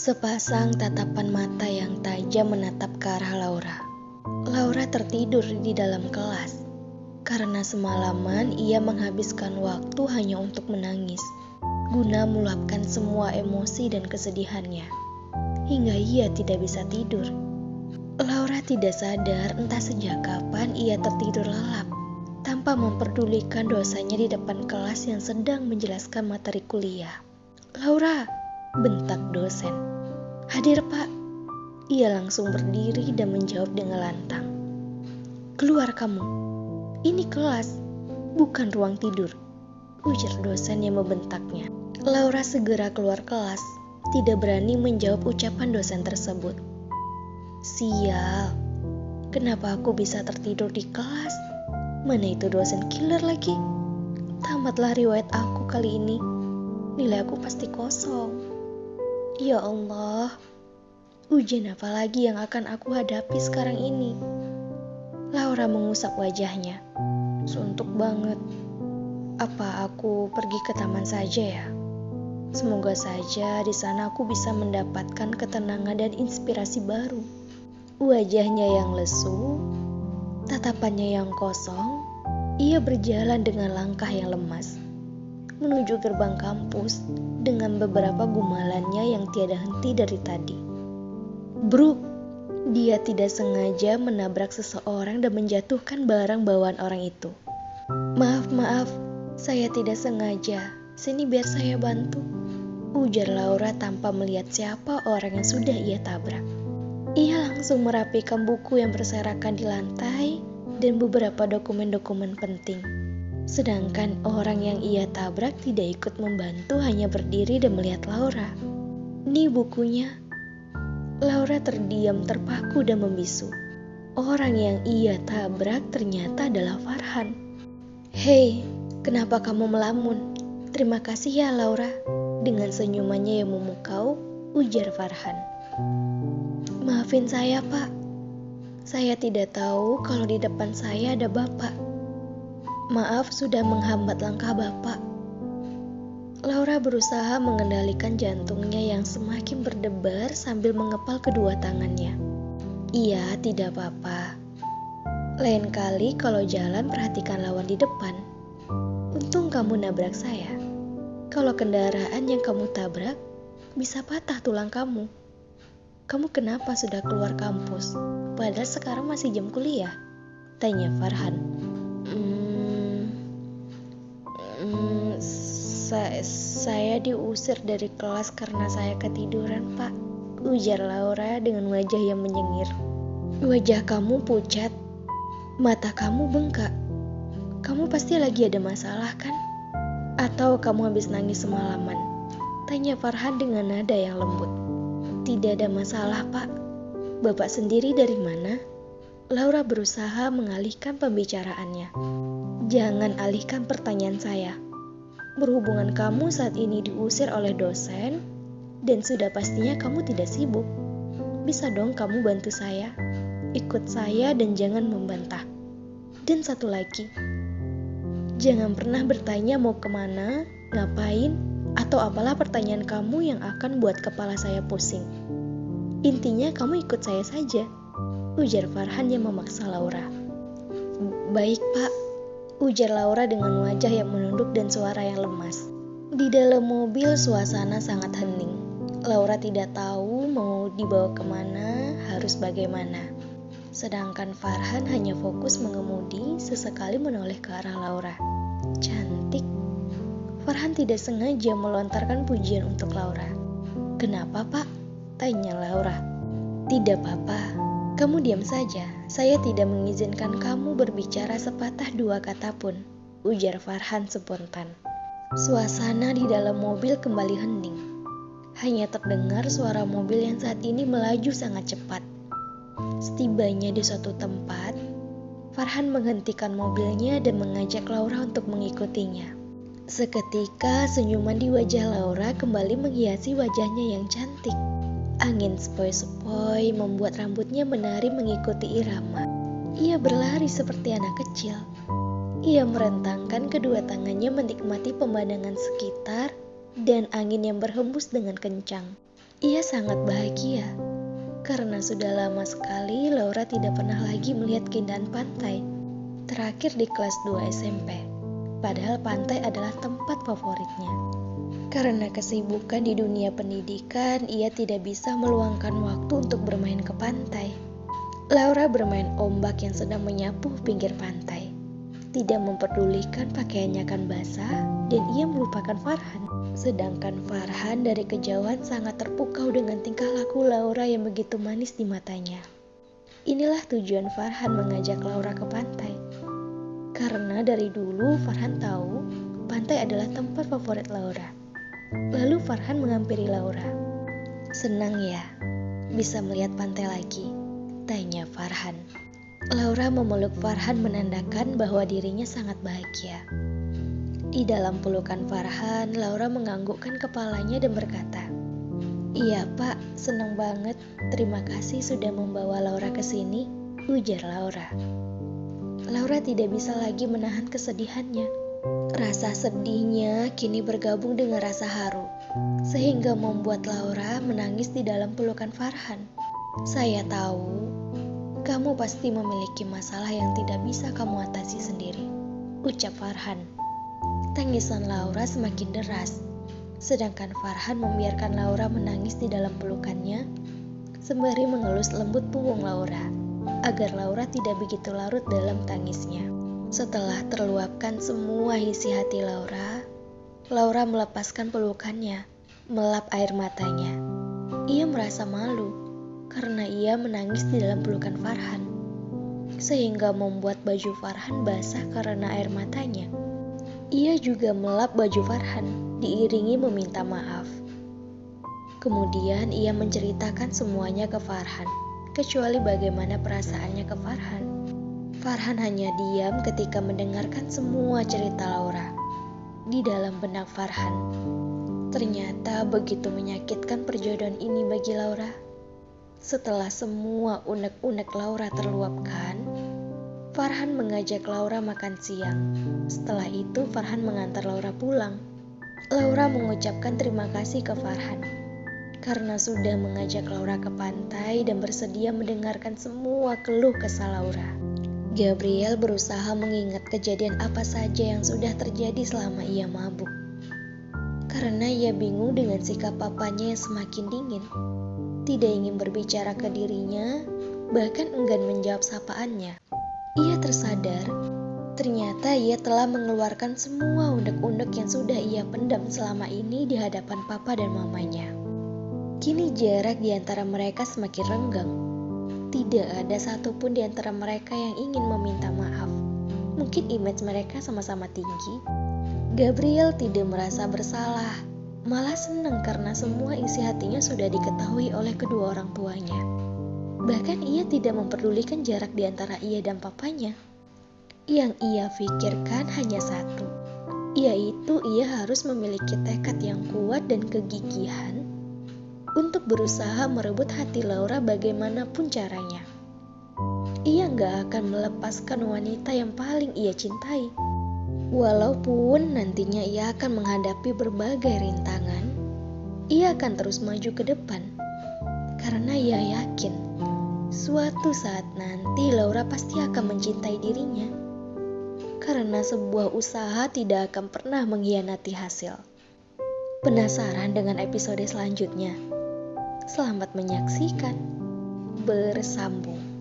Sepasang tatapan mata yang tajam menatap ke arah Laura. Laura tertidur di dalam kelas karena semalaman ia menghabiskan waktu hanya untuk menangis, guna meluapkan semua emosi dan kesedihannya, hingga ia tidak bisa tidur. Laura tidak sadar entah sejak kapan ia tertidur lelap, tanpa memperdulikan dosanya di depan kelas yang sedang menjelaskan materi kuliah. "Laura!" bentak dosen. "Hadir, Pak." Ia langsung berdiri dan menjawab dengan lantang. "Keluar kamu. Ini kelas, bukan ruang tidur," ujar dosen yang membentaknya. Laura segera keluar kelas, tidak berani menjawab ucapan dosen tersebut. Sial, kenapa aku bisa tertidur di kelas? Mana itu dosen killer lagi? Tamatlah riwayat aku kali ini. Nilai aku pasti kosong. Ya Allah, ujian apa lagi yang akan aku hadapi sekarang ini? Laura mengusap wajahnya. Suntuk banget. Apa aku pergi ke taman saja ya? Semoga saja di sana aku bisa mendapatkan ketenangan dan inspirasi baru. Wajahnya yang lesu, tatapannya yang kosong, ia berjalan dengan langkah yang lemas menuju gerbang kampus dengan beberapa gumalannya yang tiada henti dari tadi. Bruk, dia tidak sengaja menabrak seseorang dan menjatuhkan barang bawaan orang itu. Maaf, saya tidak sengaja. Sini biar saya bantu," ujar Laura tanpa melihat siapa orang yang sudah ia tabrak. Ia langsung merapikan buku yang berserakan di lantai dan beberapa dokumen-dokumen penting. Sedangkan orang yang ia tabrak tidak ikut membantu, hanya berdiri dan melihat Laura. "Nih bukunya." Laura terdiam, terpaku dan membisu. Orang yang ia tabrak ternyata adalah Farhan. "Hei, kenapa kamu melamun? Terima kasih ya Laura." Dengan senyumannya yang memukau, ujar Farhan. "Maafin saya, Pak. Saya tidak tahu kalau di depan saya ada Bapak. Maaf sudah menghambat langkah Bapak." Laura berusaha mengendalikan jantungnya yang semakin berdebar sambil mengepal kedua tangannya. "Iya, tidak apa-apa. Lain kali kalau jalan perhatikan lawan di depan. Untung kamu nabrak saya. Kalau kendaraan yang kamu tabrak, bisa patah tulang kamu. Kamu kenapa sudah keluar kampus? Padahal sekarang masih jam kuliah?" tanya Farhan. Saya diusir dari kelas karena saya ketiduran, Pak," ujar Laura dengan wajah yang menyengir. "Wajah kamu pucat, mata kamu bengkak. Kamu pasti lagi ada masalah kan? Atau kamu habis nangis semalaman?" tanya Farhan dengan nada yang lembut. "Tidak ada masalah, Pak. Bapak sendiri dari mana?" Laura berusaha mengalihkan pembicaraannya. "Jangan alihkan pertanyaan saya. Berhubungan kamu saat ini diusir oleh dosen, dan sudah pastinya kamu tidak sibuk. Bisa dong kamu bantu saya? Ikut saya dan jangan membantah. Dan satu lagi, jangan pernah bertanya mau kemana, ngapain, atau apalah pertanyaan kamu yang akan buat kepala saya pusing. Intinya kamu ikut saya saja," ujar Farhan yang memaksa Laura. "Baik, Pak," ujar Laura dengan wajah yang menunduk dan suara yang lemas. Di dalam mobil suasana sangat hening. Laura tidak tahu mau dibawa kemana, harus bagaimana. Sedangkan Farhan hanya fokus mengemudi, sesekali menoleh ke arah Laura. "Cantik." Farhan tidak sengaja melontarkan pujian untuk Laura. "Kenapa, Pak?" tanya Laura. "Tidak apa-apa. Kamu diam saja. Saya tidak mengizinkan kamu berbicara sepatah dua kata pun," ujar Farhan spontan. Suasana di dalam mobil kembali hening. Hanya terdengar suara mobil yang saat ini melaju sangat cepat. Setibanya di suatu tempat, Farhan menghentikan mobilnya dan mengajak Laura untuk mengikutinya. Seketika senyuman di wajah Laura kembali menghiasi wajahnya yang cantik. Angin sepoi-sepoi membuat rambutnya menari mengikuti irama. Ia berlari seperti anak kecil. Ia merentangkan kedua tangannya menikmati pemandangan sekitar dan angin yang berhembus dengan kencang. Ia sangat bahagia karena sudah lama sekali Laura tidak pernah lagi melihat keindahan pantai. Terakhir di kelas 2 SMP. Padahal pantai adalah tempat favoritnya. Karena kesibukan di dunia pendidikan, ia tidak bisa meluangkan waktu untuk bermain ke pantai. Laura bermain ombak yang sedang menyapu pinggir pantai. Tidak memperdulikan pakaiannya akan basah, dan ia melupakan Farhan. Sedangkan Farhan dari kejauhan sangat terpukau dengan tingkah laku Laura yang begitu manis di matanya. Inilah tujuan Farhan mengajak Laura ke pantai. Karena dari dulu Farhan tahu pantai adalah tempat favorit Laura. Lalu Farhan menghampiri Laura. "Senang ya, bisa melihat pantai lagi?" tanya Farhan. Laura memeluk Farhan menandakan bahwa dirinya sangat bahagia. Di dalam pelukan Farhan, Laura menganggukkan kepalanya dan berkata, "Iya Pak, senang banget. Terima kasih sudah membawa Laura ke sini," ujar Laura. Laura tidak bisa lagi menahan kesedihannya. Rasa sedihnya kini bergabung dengan rasa haru, sehingga membuat Laura menangis di dalam pelukan Farhan. "Saya tahu, kamu pasti memiliki masalah yang tidak bisa kamu atasi sendiri," ucap Farhan. Tangisan Laura semakin deras, sedangkan Farhan membiarkan Laura menangis di dalam pelukannya, sembari mengelus lembut punggung Laura, agar Laura tidak begitu larut dalam tangisnya. Setelah terluapkan semua isi hati Laura, Laura melepaskan pelukannya, melap air matanya. Ia merasa malu karena ia menangis di dalam pelukan Farhan, sehingga membuat baju Farhan basah karena air matanya. Ia juga melap baju Farhan, diiringi meminta maaf. Kemudian ia menceritakan semuanya ke Farhan, kecuali bagaimana perasaannya ke Farhan. Farhan hanya diam ketika mendengarkan semua cerita Laura. Di dalam benak Farhan, ternyata begitu menyakitkan perjodohan ini bagi Laura. Setelah semua unek-unek Laura terluapkan, Farhan mengajak Laura makan siang. Setelah itu Farhan mengantar Laura pulang. Laura mengucapkan terima kasih ke Farhan karena sudah mengajak Laura ke pantai dan bersedia mendengarkan semua keluh kesah Laura. Gabriel berusaha mengingat kejadian apa saja yang sudah terjadi selama ia mabuk. Karena ia bingung dengan sikap papanya yang semakin dingin. Tidak ingin berbicara ke dirinya, bahkan enggan menjawab sapaannya. Ia tersadar, ternyata ia telah mengeluarkan semua unek-unek yang sudah ia pendam selama ini di hadapan papa dan mamanya. Kini jarak di antara mereka semakin renggang. Tidak ada satupun di antara mereka yang ingin meminta maaf. Mungkin image mereka sama-sama tinggi. Gabriel tidak merasa bersalah, malah senang karena semua isi hatinya sudah diketahui oleh kedua orang tuanya. Bahkan ia tidak memperdulikan jarak di antara ia dan papanya. Yang ia pikirkan hanya satu, yaitu ia harus memiliki tekad yang kuat dan kegigihan untuk berusaha merebut hati Laura bagaimanapun caranya. Ia gak akan melepaskan wanita yang paling ia cintai. Walaupun nantinya ia akan menghadapi berbagai rintangan, ia akan terus maju ke depan. Karena ia yakin, suatu saat nanti Laura pasti akan mencintai dirinya. Karena sebuah usaha tidak akan pernah mengkhianati hasil. Penasaran dengan episode selanjutnya? Selamat menyaksikan. Bersambung.